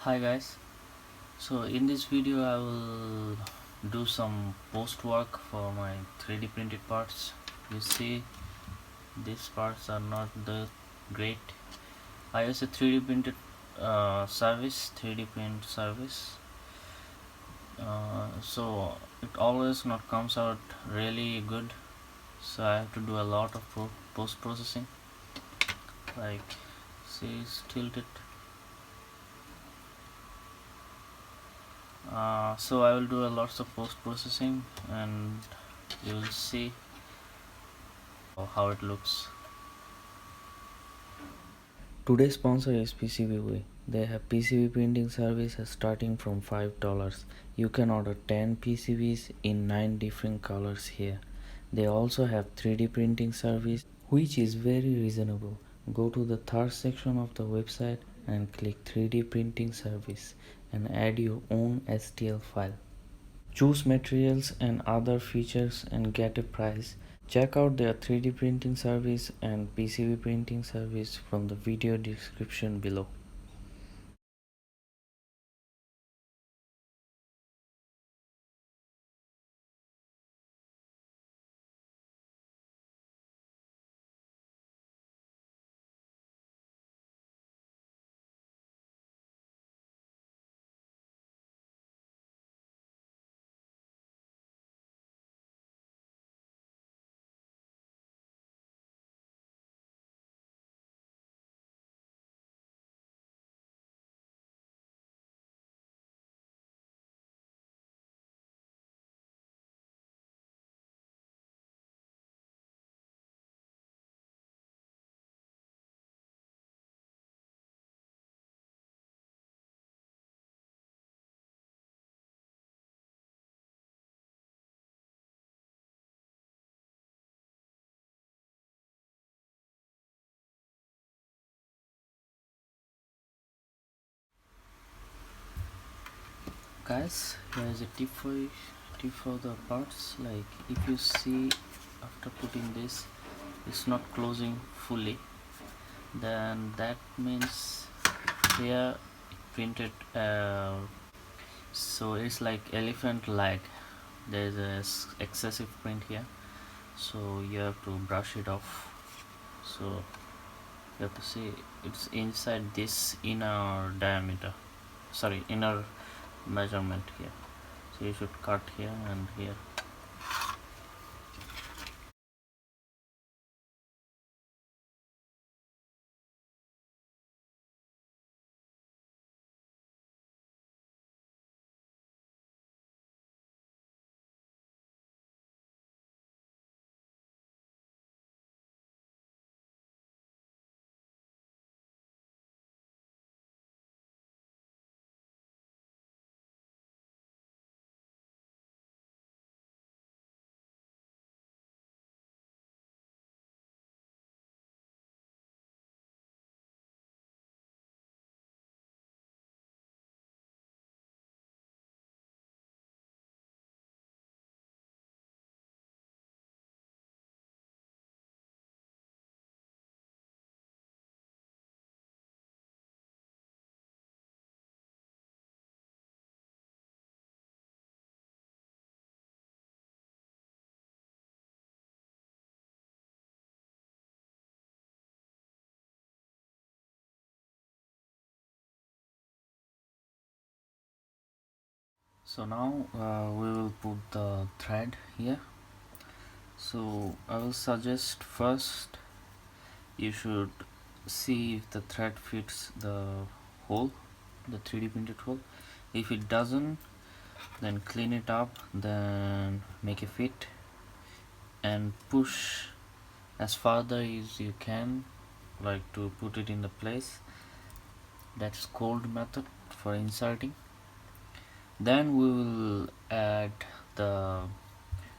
Hi guys, so in this video I will do some post work for my 3D printed parts. You see these parts are not that great. I use a 3D printed service, 3D print service, so it always not comes out really good, so I have to do a lot of post processing, like see it's tilted. So I will do a lots of post processing and you will see how it looks. Today's sponsor is PCB. They have PCB printing services starting from $5. You can order 10 PCBs in 9 different colors here. They also have 3D printing service which is very reasonable. Go to the third section of the website and click 3D printing service and add your own STL file. Choose materials and other features and get a price. Check out their 3D printing service and PCB printing service from the video description below. Guys, here is a tip for the parts. Like if you see after putting this, it's not closing fully, then that means here it printed so it's like elephant leg. There is a excessive print here, so you have to brush it off. So you have to see it's inside this inner diameter, sorry, inner measurement here, so you should cut here and here. So now we will put the thread here. So I will suggest first you should see if the thread fits the hole, the 3D printed hole. If it doesn't, then clean it up, then make a fit and push as farther as you can, like to put it in the place. That's cold method for inserting. Then we will add the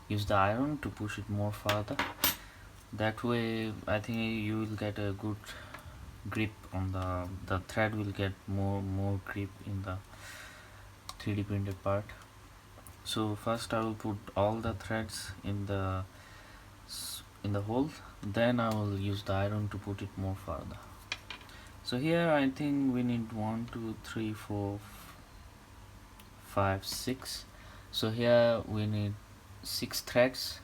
use the iron to push it more farther. That way I think you will get a good grip on the thread will get more grip in the 3D printed part. So first I will put all the threads in the hole, then I will use the iron to put it more farther. So here I think we need 1 2 3 4 5 6. So here we need 6 threads.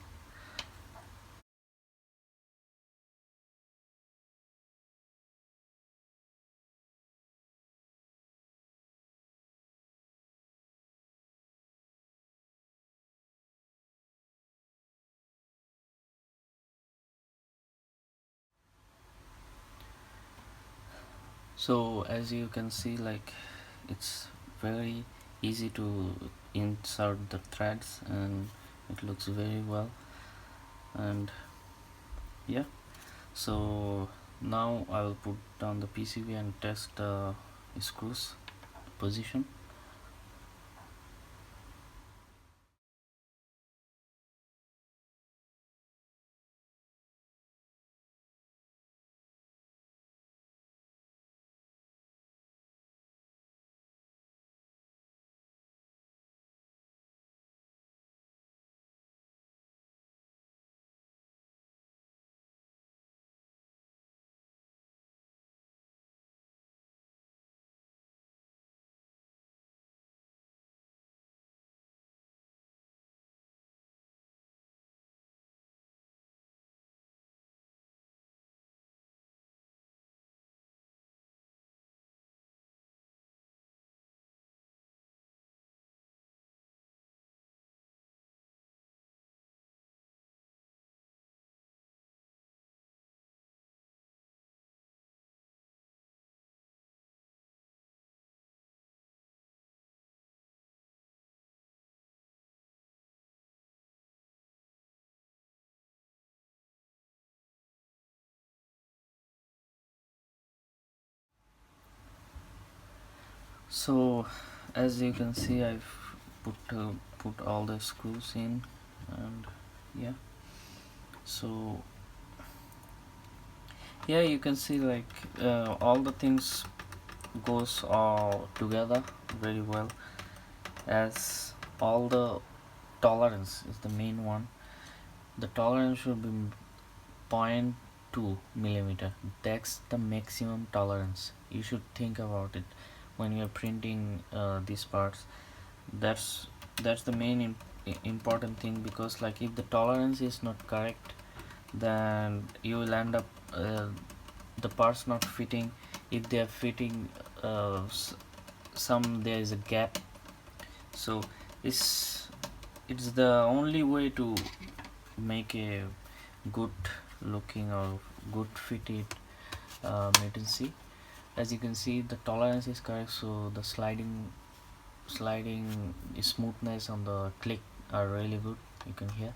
So as you can see, like, it's very easy to insert the threads and it looks very well. And yeah, so now I will put down the PCB and test the screws position. So as you can see, I've put all the screws in, and yeah, so yeah, you can see, like, all the things goes all together very well, as all the tolerance is the main one. The tolerance should be 0.2 millimeter. That's the maximum tolerance. You should think about it when you're printing these parts. That's the main important thing, because, like, if the tolerance is not correct, then you will end up the parts not fitting. If they are fitting, some there is a gap. So it's the only way to make a good looking or good fitted mutantC. As you can see, the tolerance is correct, so the sliding smoothness on the click are really good. You can hear.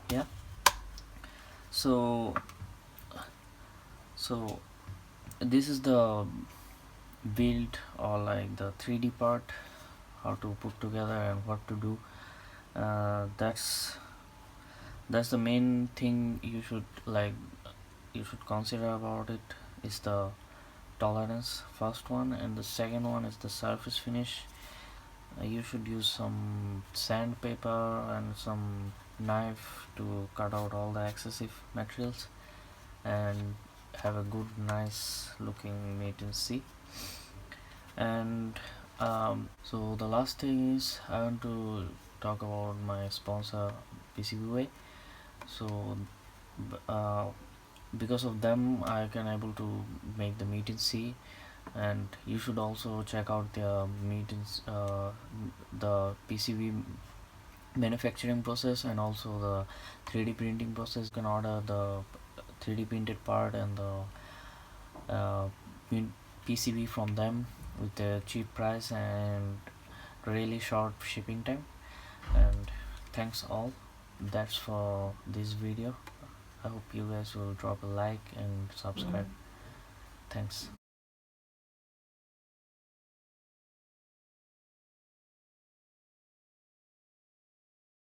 Yeah, so so this is the build, or like the 3D part, how to put together and what to do. That's the main thing you should consider about it, is the tolerance, first one, and the second one is the surface finish. You should use some sandpaper and some knife to cut out all the excessive materials and have a good, nice looking mutantC. And so the last thing is, I want to talk about my sponsor, PCBWay. So uh, because of them, I can able to make the mutantC, and you should also check out their the PCB manufacturing process, and also the 3D printing process. You can order the 3D printed part and the uh, PCB from them with a cheap price and really short shipping time. And thanks all. That's for this video. I hope you guys will drop a like and subscribe. Thanks.